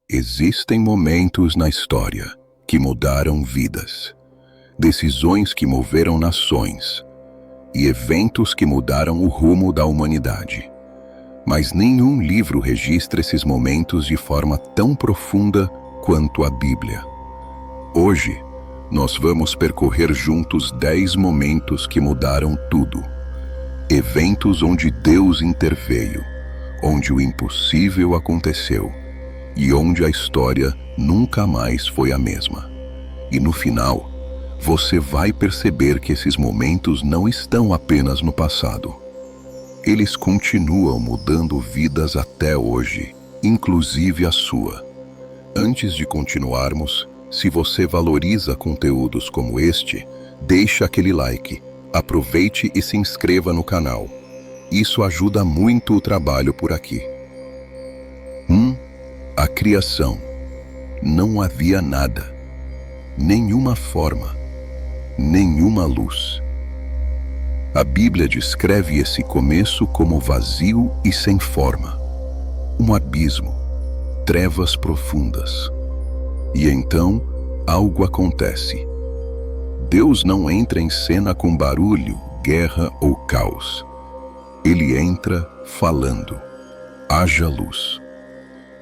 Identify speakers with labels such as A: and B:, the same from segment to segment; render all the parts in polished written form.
A: Existem momentos na história que mudaram vidas, decisões que moveram nações e eventos que mudaram o rumo da humanidade. Mas nenhum livro registra esses momentos de forma tão profunda quanto a Bíblia. Hoje, nós vamos percorrer juntos 10 momentos que mudaram tudo. Eventos onde Deus interveio, onde o impossível aconteceu e onde a história nunca mais foi a mesma. E no final, você vai perceber que esses momentos não estão apenas no passado. Eles continuam mudando vidas até hoje, inclusive a sua. Antes de continuarmos, se você valoriza conteúdos como este, deixe aquele like, aproveite e se inscreva no canal. Isso ajuda muito o trabalho por aqui. A criação. Não havia nada, nenhuma forma, nenhuma luz. A Bíblia descreve esse começo como vazio e sem forma, um abismo, trevas profundas. E então, algo acontece. Deus não entra em cena com barulho, guerra ou caos. Ele entra falando: haja luz.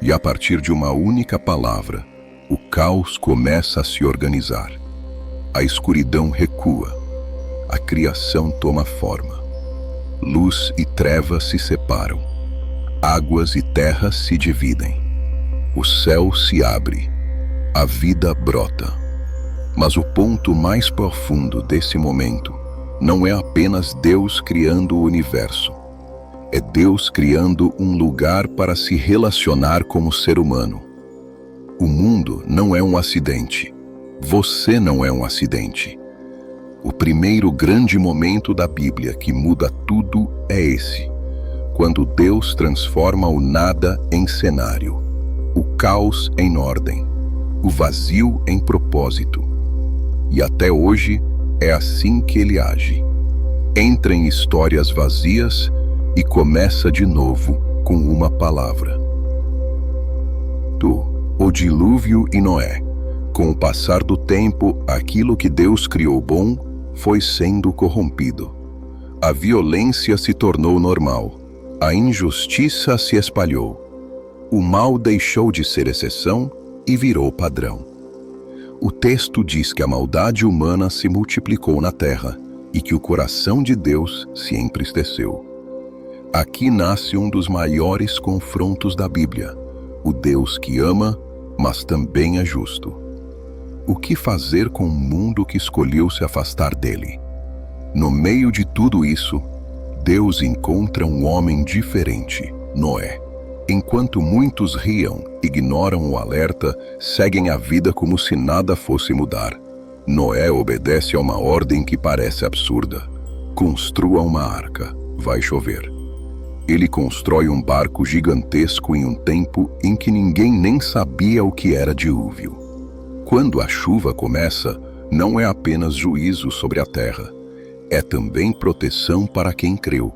A: E a partir de uma única palavra, o caos começa a se organizar. A escuridão recua. A criação toma forma. Luz e trevas se separam. Águas e terra se dividem. O céu se abre. A vida brota. Mas o ponto mais profundo desse momento não é apenas Deus criando o universo. É Deus criando um lugar para se relacionar como ser humano. O mundo não é um acidente. Você não é um acidente. O primeiro grande momento da Bíblia que muda tudo é esse, quando Deus transforma o nada em cenário, o caos em ordem, o vazio em propósito. E até hoje é assim que ele age. Entra em histórias vazias e começa de novo com uma palavra. O dilúvio e Noé. Com o passar do tempo, aquilo que Deus criou bom foi sendo corrompido. A violência se tornou normal. A injustiça se espalhou. O mal deixou de ser exceção e virou padrão. O texto diz que a maldade humana se multiplicou na terra e que o coração de Deus se entristeceu. Aqui nasce um dos maiores confrontos da Bíblia, o Deus que ama, mas também é justo. O que fazer com um mundo que escolheu se afastar dele? No meio de tudo isso, Deus encontra um homem diferente, Noé. Enquanto muitos riam, ignoram o alerta, seguem a vida como se nada fosse mudar, Noé obedece a uma ordem que parece absurda. Construa uma arca, vai chover. Ele constrói um barco gigantesco em um tempo em que ninguém nem sabia o que era dilúvio. Quando a chuva começa, não é apenas juízo sobre a terra, é também proteção para quem creu.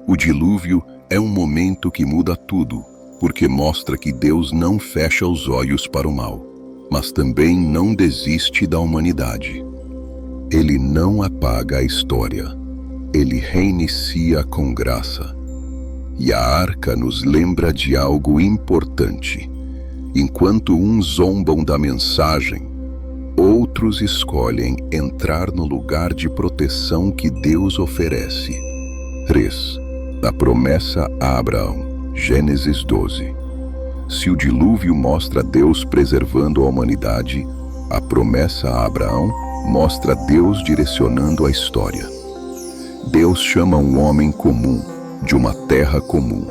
A: O dilúvio é um momento que muda tudo, porque mostra que Deus não fecha os olhos para o mal, mas também não desiste da humanidade. Ele não apaga a história, ele reinicia com graça. E a arca nos lembra de algo importante. Enquanto uns zombam da mensagem, outros escolhem entrar no lugar de proteção que Deus oferece. 3. A promessa a Abraão, Gênesis 12. Se o dilúvio mostra Deus preservando a humanidade, a promessa a Abraão mostra Deus direcionando a história. Deus chama um homem comum, de uma terra comum,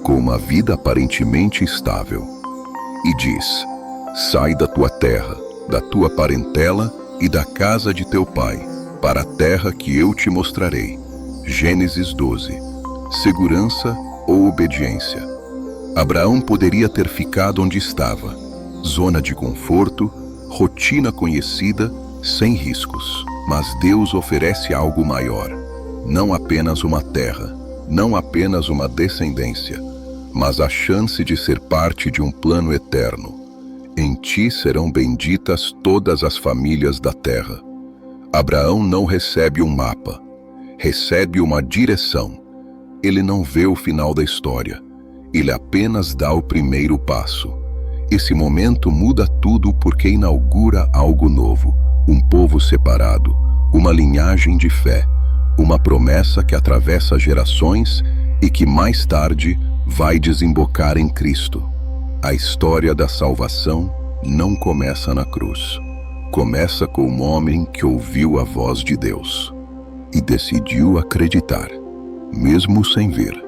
A: com uma vida aparentemente estável, e diz: sai da tua terra, da tua parentela e da casa de teu pai, para a terra que eu te mostrarei. Gênesis 12. Segurança ou obediência? Abraão poderia ter ficado onde estava, zona de conforto, rotina conhecida, sem riscos. Mas Deus oferece algo maior, não apenas uma terra, não apenas uma descendência, mas a chance de ser parte de um plano eterno, Em ti serão benditas todas as famílias da terra. Abraão não recebe um mapa, recebe uma direção. Ele não vê o final da história, ele apenas dá o primeiro passo. Esse momento muda tudo porque inaugura algo novo, um povo separado, uma linhagem de fé, uma promessa que atravessa gerações e que mais tarde vai desembocar em Cristo. A história da salvação não começa na cruz. Começa com um homem que ouviu a voz de Deus e decidiu acreditar, mesmo sem ver.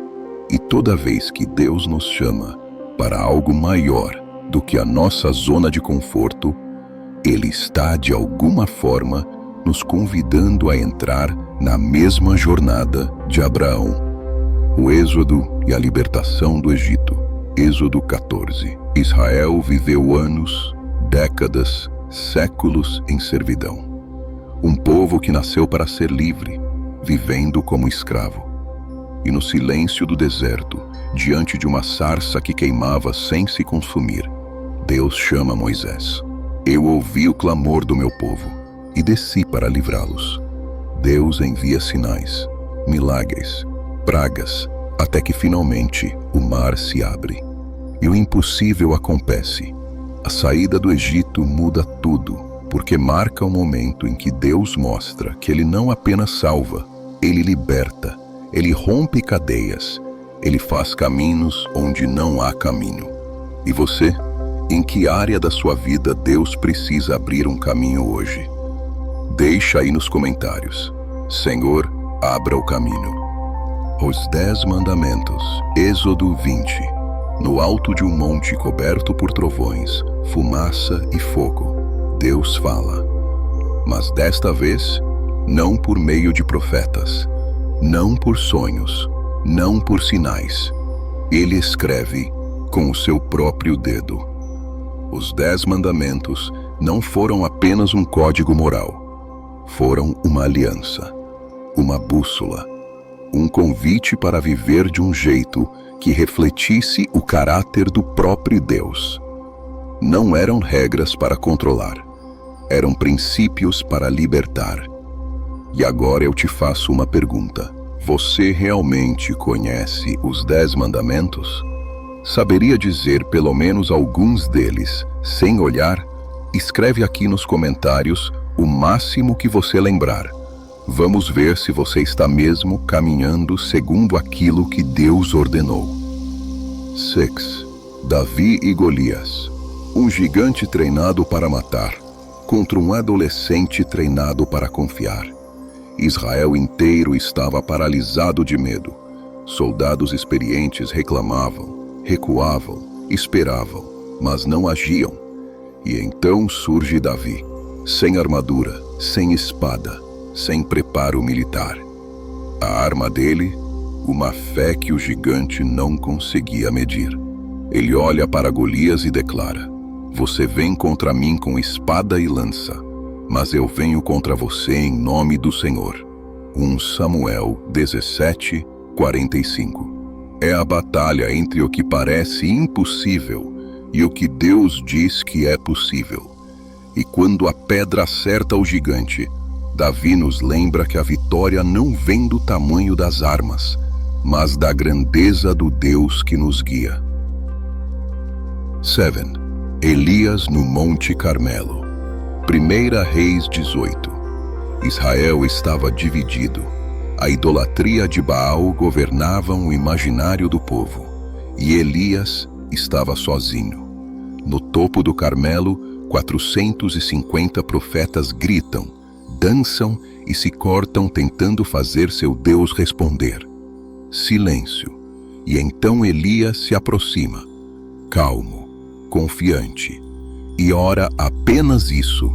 A: E toda vez que Deus nos chama para algo maior do que a nossa zona de conforto, Ele está, de alguma forma, nos convidando a entrar na mesma jornada de Abraão. O Êxodo e a libertação do Egito. Êxodo 14. Israel viveu anos, décadas, séculos em servidão. Um povo que nasceu para ser livre, vivendo como escravo. E no silêncio do deserto, diante de uma sarça que queimava sem se consumir, Deus chama Moisés. Eu ouvi o clamor do meu povo e desci para livrá-los. Deus envia sinais, milagres, pragas, até que finalmente o mar se abre. E o impossível acontece. A saída do Egito muda tudo, porque marca o momento em que Deus mostra que Ele não apenas salva, Ele liberta, Ele rompe cadeias, Ele faz caminhos onde não há caminho. E você? Em que área da sua vida Deus precisa abrir um caminho hoje? Deixa aí nos comentários. Senhor, abra o caminho. Os 10 mandamentos. Êxodo 20. No alto de um monte coberto por trovões, fumaça e fogo, Deus fala. Mas desta vez, não por meio de profetas, não por sonhos, não por sinais. Ele escreve com o seu próprio dedo. Os 10 mandamentos não foram apenas um código moral. Foram uma aliança, uma bússola, um convite para viver de um jeito que refletisse o caráter do próprio Deus. Não eram regras para controlar, eram princípios para libertar. E agora eu te faço uma pergunta. Você realmente conhece os 10 mandamentos? Saberia dizer pelo menos alguns deles, sem olhar? Escreve aqui nos comentários o máximo que você lembrar. Vamos ver se você está mesmo caminhando segundo aquilo que Deus ordenou. 6. Davi e Golias. Um gigante treinado para matar, contra um adolescente treinado para confiar. Israel inteiro estava paralisado de medo. Soldados experientes reclamavam, recuavam, esperavam, mas não agiam. E então surge Davi, sem armadura, sem espada, sem preparo militar. A arma dele, uma fé que o gigante não conseguia medir. Ele olha para Golias e declara: você vem contra mim com espada e lança, mas eu venho contra você em nome do Senhor. 1 Samuel 17, 45. É a batalha entre o que parece impossível e o que Deus diz que é possível. E quando a pedra acerta o gigante, Davi nos lembra que a vitória não vem do tamanho das armas, mas da grandeza do Deus que nos guia. 7. Elias no Monte Carmelo. 1 Reis 18. Israel estava dividido. A idolatria de Baal governava o imaginário do povo, e Elias estava sozinho. No topo do Carmelo, 450 profetas gritam, dançam e se cortam tentando fazer seu Deus responder. Silêncio. E então Elias se aproxima, calmo, confiante, e ora apenas isso: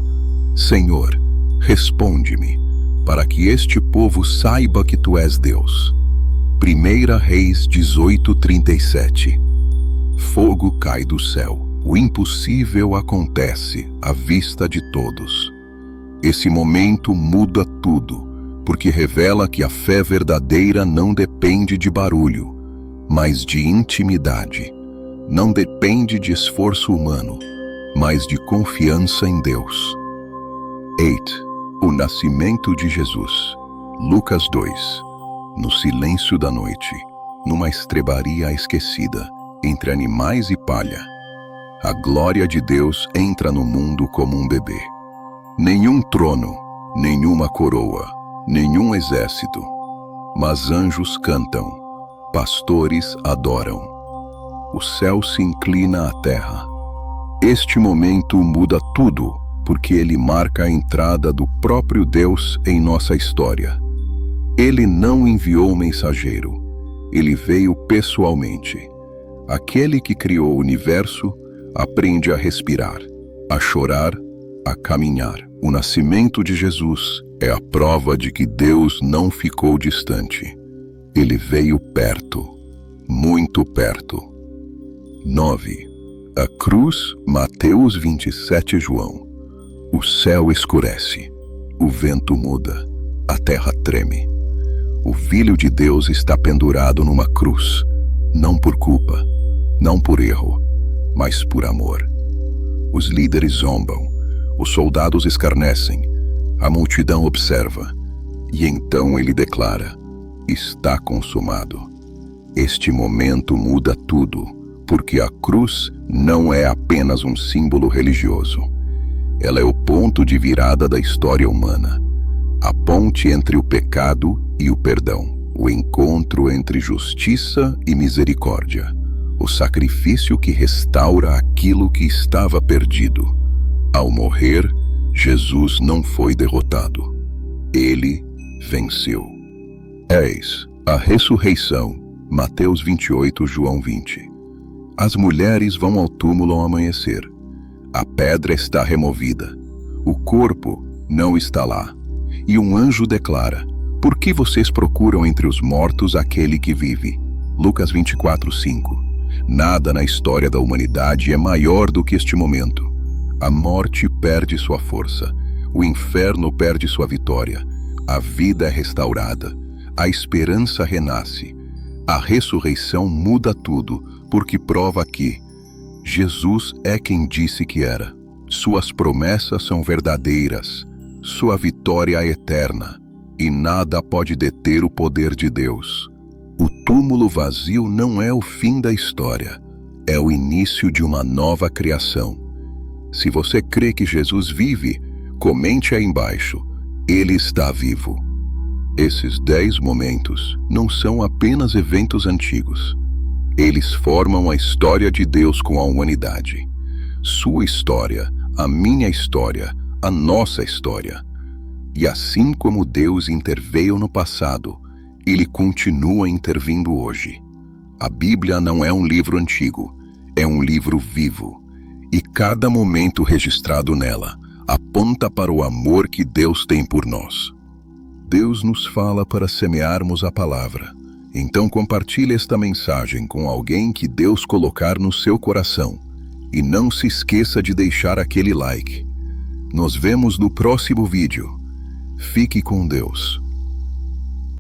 A: Senhor, responde-me, para que este povo saiba que Tu és Deus. 1 Reis 18:37. Fogo cai do céu. O impossível acontece à vista de todos. Esse momento muda tudo, porque revela que a fé verdadeira não depende de barulho, mas de intimidade. Não depende de esforço humano, mas de confiança em Deus. 8. O nascimento de Jesus. Lucas 2. No silêncio da noite, numa estrebaria esquecida, entre animais e palha, a glória de Deus entra no mundo como um bebê. Nenhum trono, nenhuma coroa, nenhum exército, mas anjos cantam, pastores adoram. O céu se inclina à terra. Este momento muda tudo, porque ele marca a entrada do próprio Deus em nossa história. Ele não enviou mensageiro, ele veio pessoalmente. Aquele que criou o universo aprende a respirar, a chorar, a caminhar. O nascimento de Jesus é a prova de que Deus não ficou distante. Ele veio perto, muito perto. 9. A cruz, Mateus 27, João. O céu escurece, o vento muda, a terra treme. O Filho de Deus está pendurado numa cruz, não por culpa, não por erro, mas por amor. Os líderes zombam, os soldados escarnecem, a multidão observa, e então ele declara: está consumado. Este momento muda tudo, porque a cruz não é apenas um símbolo religioso. Ela é o ponto de virada da história humana, a ponte entre o pecado e o perdão, o encontro entre justiça e misericórdia, o sacrifício que restaura aquilo que estava perdido. Ao morrer, Jesus não foi derrotado. Ele venceu. Eis a ressurreição, Mateus 28, João 20. As mulheres vão ao túmulo ao amanhecer. A pedra está removida. O corpo não está lá. E um anjo declara: por que vocês procuram entre os mortos aquele que vive? Lucas 24, 5. Nada na história da humanidade é maior do que este momento. A morte perde sua força. O inferno perde sua vitória. A vida é restaurada. A esperança renasce. A ressurreição muda tudo, porque prova que Jesus é quem disse que era. Suas promessas são verdadeiras. Sua vitória é eterna. E nada pode deter o poder de Deus. O túmulo vazio não é o fim da história. É o início de uma nova criação. Se você crê que Jesus vive, comente aí embaixo: ele está vivo. Esses 10 momentos não são apenas eventos antigos. Eles formam a história de Deus com a humanidade. Sua história, a minha história, a nossa história. E assim como Deus interveio no passado, Ele continua intervindo hoje. A Bíblia não é um livro antigo, é um livro vivo. E cada momento registrado nela aponta para o amor que Deus tem por nós. Deus nos fala para semearmos a palavra. Então compartilhe esta mensagem com alguém que Deus colocar no seu coração. E não se esqueça de deixar aquele like. Nos vemos no próximo vídeo. Fique com Deus.